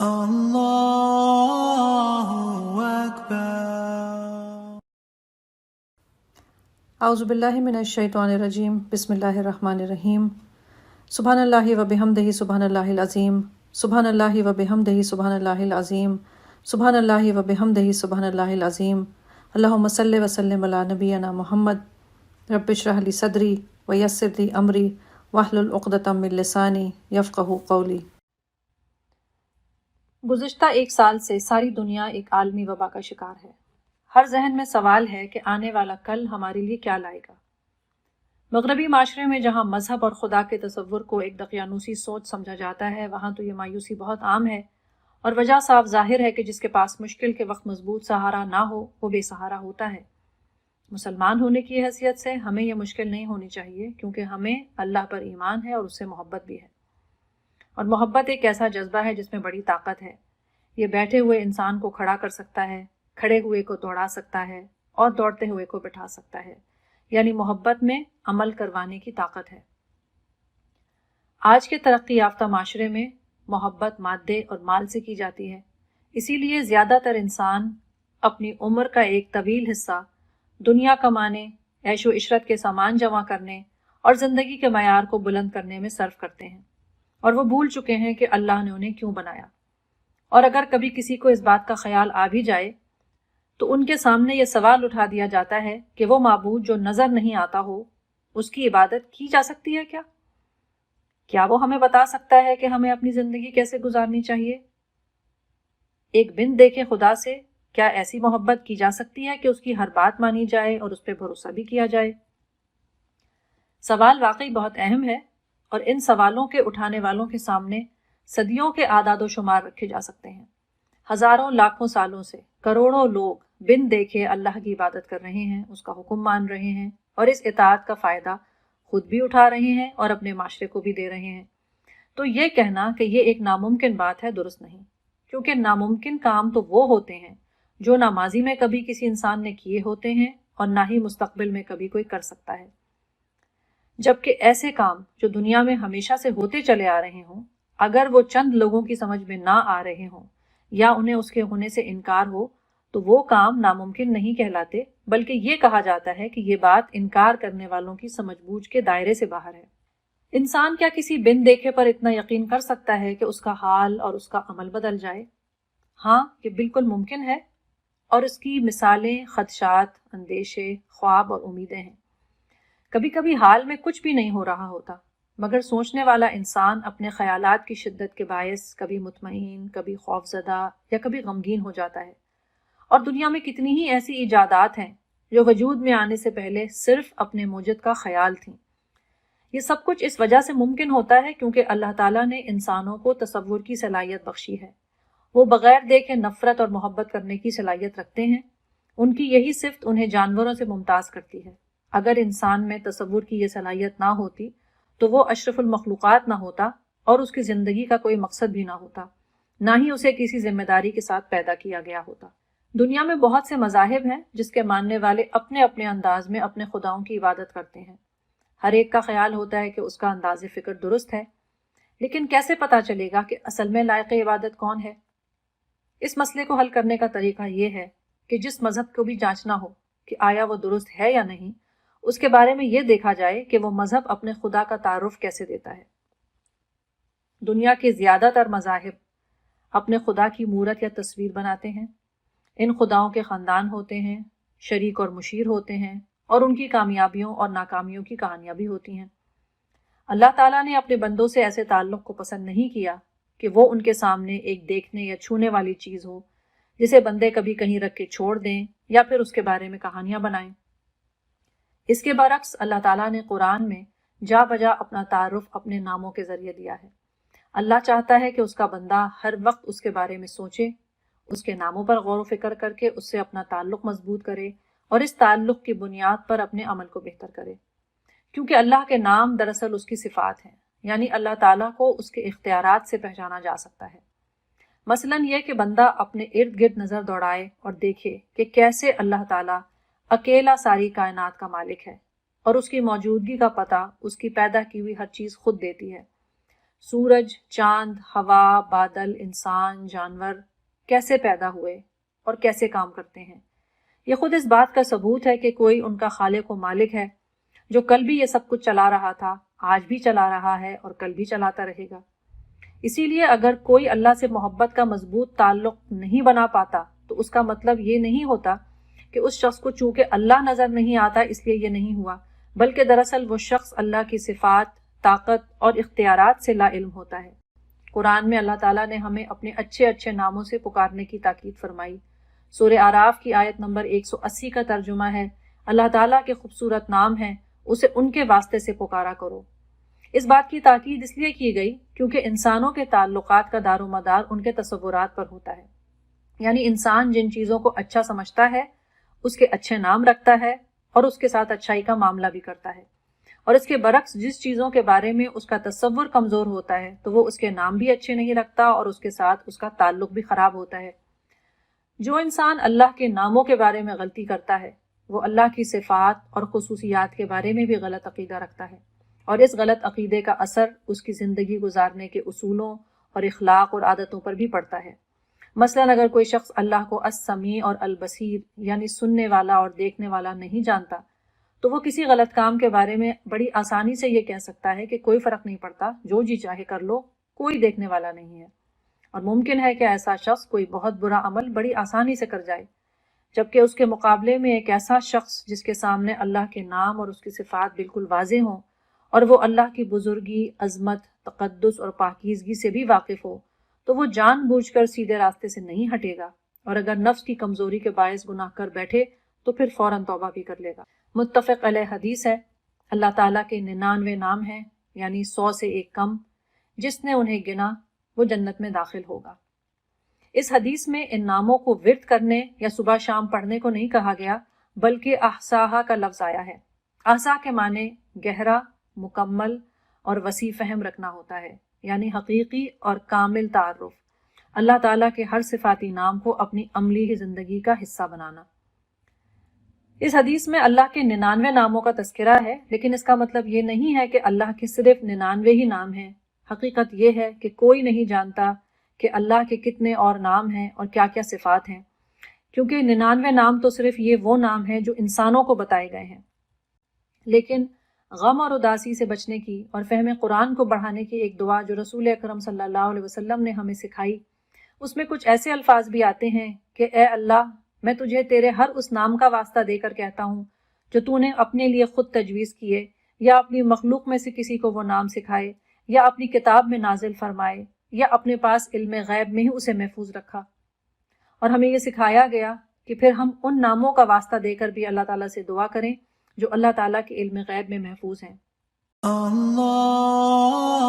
Allahu Akbar. اعوذ minash shaitanir rajim. Bismillahir rahmanir rahim. Subhanallahi wa bihamdihi subhanallahil azim. Subhanallahi wa bihamdihi subhanallahil azim. Subhanallahi wa bihamdihi subhanallahil azim. Allahumma salli wa sallim ala nabiyyina Muhammad. Rabbi shrah li sadri wa yassir li amri wahlul uqdatam min lisani yafqahu qawli. گزشتہ ایک سال سے ساری دنیا ایک عالمی وبا کا شکار ہے۔ ہر ذہن میں سوال ہے کہ آنے والا کل ہمارے لیے کیا لائے گا۔ مغربی معاشرے میں جہاں مذہب اور خدا کے تصور کو ایک دقیانوسی سوچ سمجھا جاتا ہے، وہاں تو یہ مایوسی بہت عام ہے، اور وجہ صاف ظاہر ہے کہ جس کے پاس مشکل کے وقت مضبوط سہارا نہ ہو وہ بے سہارا ہوتا ہے۔ مسلمان ہونے کی حیثیت سے ہمیں یہ مشکل نہیں ہونی چاہیے، کیونکہ ہمیں اللہ پر ایمان ہے اور اس سے محبت بھی ہے، اور محبت ایک ایسا جذبہ ہے جس میں بڑی طاقت ہے۔ یہ بیٹھے ہوئے انسان کو کھڑا کر سکتا ہے، کھڑے ہوئے کو دوڑا سکتا ہے، اور دوڑتے ہوئے کو بٹھا سکتا ہے، یعنی محبت میں عمل کروانے کی طاقت ہے۔ آج کے ترقی یافتہ معاشرے میں محبت مادے اور مال سے کی جاتی ہے، اسی لیے زیادہ تر انسان اپنی عمر کا ایک طویل حصہ دنیا کمانے، عیش و عشرت کے سامان جمع کرنے اور زندگی کے معیار کو بلند کرنے میں صرف کرتے ہیں، اور وہ بھول چکے ہیں کہ اللہ نے انہیں کیوں بنایا۔ اور اگر کبھی کسی کو اس بات کا خیال آ بھی جائے تو ان کے سامنے یہ سوال اٹھا دیا جاتا ہے کہ وہ معبود جو نظر نہیں آتا ہو، اس کی عبادت کی جا سکتی ہے کیا؟ کیا وہ ہمیں بتا سکتا ہے کہ ہمیں اپنی زندگی کیسے گزارنی چاہیے؟ ایک بن دیکھے خدا سے کیا ایسی محبت کی جا سکتی ہے کہ اس کی ہر بات مانی جائے اور اس پہ بھروسہ بھی کیا جائے؟ سوال واقعی بہت اہم ہے، اور ان سوالوں کے اٹھانے والوں کے سامنے صدیوں کے اعداد و شمار رکھے جا سکتے ہیں۔ ہزاروں لاکھوں سالوں سے کروڑوں لوگ بن دیکھے اللہ کی عبادت کر رہے ہیں، اس کا حکم مان رہے ہیں، اور اس اطاعت کا فائدہ خود بھی اٹھا رہے ہیں اور اپنے معاشرے کو بھی دے رہے ہیں۔ تو یہ کہنا کہ یہ ایک ناممکن بات ہے درست نہیں، کیونکہ ناممکن کام تو وہ ہوتے ہیں جو نہ ماضی میں کبھی کسی انسان نے کیے ہوتے ہیں اور نہ ہی مستقبل میں کبھی کوئی کر سکتا ہے، جبکہ ایسے کام جو دنیا میں ہمیشہ سے ہوتے چلے آ رہے ہوں، اگر وہ چند لوگوں کی سمجھ میں نہ آ رہے ہوں یا انہیں اس کے ہونے سے انکار ہو تو وہ کام ناممکن نہیں کہلاتے، بلکہ یہ کہا جاتا ہے کہ یہ بات انکار کرنے والوں کی سمجھ بوجھ کے دائرے سے باہر ہے۔ انسان کیا کسی بن دیکھے پر اتنا یقین کر سکتا ہے کہ اس کا حال اور اس کا عمل بدل جائے؟ ہاں، یہ بالکل ممکن ہے، اور اس کی مثالیں خدشات، اندیشے، خواب اور امیدیں ہیں۔ کبھی کبھی حال میں کچھ بھی نہیں ہو رہا ہوتا، مگر سوچنے والا انسان اپنے خیالات کی شدت کے باعث کبھی مطمئن، کبھی خوفزدہ یا کبھی غمگین ہو جاتا ہے۔ اور دنیا میں کتنی ہی ایسی ایجادات ہیں جو وجود میں آنے سے پہلے صرف اپنے موجد کا خیال تھیں۔ یہ سب کچھ اس وجہ سے ممکن ہوتا ہے کیونکہ اللہ تعالیٰ نے انسانوں کو تصور کی صلاحیت بخشی ہے۔ وہ بغیر دیکھے نفرت اور محبت کرنے کی صلاحیت رکھتے ہیں۔ ان کی یہی صفت انہیں جانوروں سے ممتاز کرتی ہے۔ اگر انسان میں تصور کی یہ صلاحیت نہ ہوتی تو وہ اشرف المخلوقات نہ ہوتا اور اس کی زندگی کا کوئی مقصد بھی نہ ہوتا، نہ ہی اسے کسی ذمہ داری کے ساتھ پیدا کیا گیا ہوتا۔ دنیا میں بہت سے مذاہب ہیں جس کے ماننے والے اپنے اپنے انداز میں اپنے خداؤں کی عبادت کرتے ہیں۔ ہر ایک کا خیال ہوتا ہے کہ اس کا انداز فکر درست ہے، لیکن کیسے پتا چلے گا کہ اصل میں لائق عبادت کون ہے؟ اس مسئلے کو حل کرنے کا طریقہ یہ ہے کہ جس مذہب کو بھی جانچنا ہو کہ آیا وہ درست ہے یا نہیں، اس کے بارے میں یہ دیکھا جائے کہ وہ مذہب اپنے خدا کا تعارف کیسے دیتا ہے۔ دنیا کے زیادہ تر مذاہب اپنے خدا کی مورت یا تصویر بناتے ہیں۔ ان خداؤں کے خاندان ہوتے ہیں، شریک اور مشیر ہوتے ہیں، اور ان کی کامیابیوں اور ناکامیوں کی کہانیاں بھی ہوتی ہیں۔ اللہ تعالیٰ نے اپنے بندوں سے ایسے تعلق کو پسند نہیں کیا کہ وہ ان کے سامنے ایک دیکھنے یا چھونے والی چیز ہو جسے بندے کبھی کہیں رکھ کے چھوڑ دیں یا پھر اس کے بارے میں کہانیاں بنائیں۔ اس کے برعکس اللہ تعالیٰ نے قرآن میں جا بجا اپنا تعارف اپنے ناموں کے ذریعے دیا ہے۔ اللہ چاہتا ہے کہ اس کا بندہ ہر وقت اس کے بارے میں سوچے، اس کے ناموں پر غور و فکر کر کے اس سے اپنا تعلق مضبوط کرے اور اس تعلق کی بنیاد پر اپنے عمل کو بہتر کرے، کیونکہ اللہ کے نام دراصل اس کی صفات ہیں، یعنی اللہ تعالیٰ کو اس کے اختیارات سے پہچانا جا سکتا ہے۔ مثلاً یہ کہ بندہ اپنے ارد گرد نظر دوڑائے اور دیکھے کہ کیسے اللہ تعالیٰ اکیلا ساری کائنات کا مالک ہے، اور اس کی موجودگی کا پتہ اس کی پیدا کی ہوئی ہر چیز خود دیتی ہے۔ سورج، چاند، ہوا، بادل، انسان، جانور کیسے پیدا ہوئے اور کیسے کام کرتے ہیں۔ یہ خود اس بات کا ثبوت ہے کہ کوئی ان کا خالق و مالک ہے جو کل بھی یہ سب کچھ چلا رہا تھا، آج بھی چلا رہا ہے اور کل بھی چلاتا رہے گا۔ اسی لیے اگر کوئی اللہ سے محبت کا مضبوط تعلق نہیں بنا پاتا تو اس کا مطلب یہ نہیں ہوتا کہ اس شخص کو چونکہ اللہ نظر نہیں آتا اس لیے یہ نہیں ہوا، بلکہ دراصل وہ شخص اللہ کی صفات، طاقت اور اختیارات سے لا علم ہوتا ہے۔ قرآن میں اللہ تعالیٰ نے ہمیں اپنے اچھے اچھے ناموں سے پکارنے کی تاکید فرمائی۔ سورہ اعراف کی آیت نمبر 180 کا ترجمہ ہے، اللہ تعالیٰ کے خوبصورت نام ہیں، اسے ان کے واسطے سے پکارا کرو۔ اس بات کی تاکید اس لیے کی گئی کیونکہ انسانوں کے تعلقات کا دار و مدار ان کے تصورات پر ہوتا ہے، یعنی انسان جن چیزوں کو اچھا سمجھتا ہے اس کے اچھے نام رکھتا ہے اور اس کے ساتھ اچھائی کا معاملہ بھی کرتا ہے، اور اس کے برعکس جس چیزوں کے بارے میں اس کا تصور کمزور ہوتا ہے تو وہ اس کے نام بھی اچھے نہیں رکھتا اور اس کے ساتھ اس کا تعلق بھی خراب ہوتا ہے۔ جو انسان اللہ کے ناموں کے بارے میں غلطی کرتا ہے وہ اللہ کی صفات اور خصوصیات کے بارے میں بھی غلط عقیدہ رکھتا ہے، اور اس غلط عقیدے کا اثر اس کی زندگی گزارنے کے اصولوں اور اخلاق اور عادتوں پر بھی پڑتا ہے۔ مثلاً اگر کوئی شخص اللہ کو السمیع اور البصیر یعنی سننے والا اور دیکھنے والا نہیں جانتا تو وہ کسی غلط کام کے بارے میں بڑی آسانی سے یہ کہہ سکتا ہے کہ کوئی فرق نہیں پڑتا، جو جی چاہے کر لو، کوئی دیکھنے والا نہیں ہے۔ اور ممکن ہے کہ ایسا شخص کوئی بہت برا عمل بڑی آسانی سے کر جائے، جبکہ اس کے مقابلے میں ایک ایسا شخص جس کے سامنے اللہ کے نام اور اس کی صفات بالکل واضح ہوں اور وہ اللہ کی بزرگی، عظمت، تقدس اور پاکیزگی سے بھی واقف ہو تو وہ جان بوجھ کر سیدھے راستے سے نہیں ہٹے گا، اور اگر نفس کی کمزوری کے باعث گناہ کر بیٹھے تو پھر فوراً توبہ بھی کر لے گا۔ متفق علیہ حدیث ہے، اللہ تعالیٰ کے 99 نام ہیں، یعنی 100 سے ایک کم، جس نے انہیں گنا وہ جنت میں داخل ہوگا۔ اس حدیث میں ان ناموں کو ورد کرنے یا صبح شام پڑھنے کو نہیں کہا گیا، بلکہ احصاہا کا لفظ آیا ہے۔ احصا کے معنی گہرا، مکمل اور وسیع فہم رکھنا ہوتا ہے، یعنی حقیقی اور کامل تعارف، اللہ تعالیٰ کے ہر صفاتی نام کو اپنی عملی زندگی کا حصہ بنانا۔ اس حدیث میں اللہ کے 99 ناموں کا تذکرہ ہے، لیکن اس کا مطلب یہ نہیں ہے کہ اللہ کے صرف 99 ہی نام ہیں۔ حقیقت یہ ہے کہ کوئی نہیں جانتا کہ اللہ کے کتنے اور نام ہیں اور کیا کیا صفات ہیں، کیونکہ 99 نام تو صرف یہ وہ نام ہیں جو انسانوں کو بتائے گئے ہیں۔ لیکن غم اور اداسی سے بچنے کی اور فہم قرآن کو بڑھانے کی ایک دعا جو رسول اکرم صلی اللہ علیہ وسلم نے ہمیں سکھائی، اس میں کچھ ایسے الفاظ بھی آتے ہیں کہ اے اللہ، میں تجھے تیرے ہر اس نام کا واسطہ دے کر کہتا ہوں جو تو نے اپنے لیے خود تجویز کیے یا اپنی مخلوق میں سے کسی کو وہ نام سکھائے یا اپنی کتاب میں نازل فرمائے یا اپنے پاس علم غیب میں ہی اسے محفوظ رکھا۔ اور ہمیں یہ سکھایا گیا کہ پھر ہم ان ناموں کا واسطہ دے کر بھی اللہ تعالیٰ سے دعا کریں جو اللہ تعالیٰ کے علم غیب میں محفوظ ہیں۔ اللہ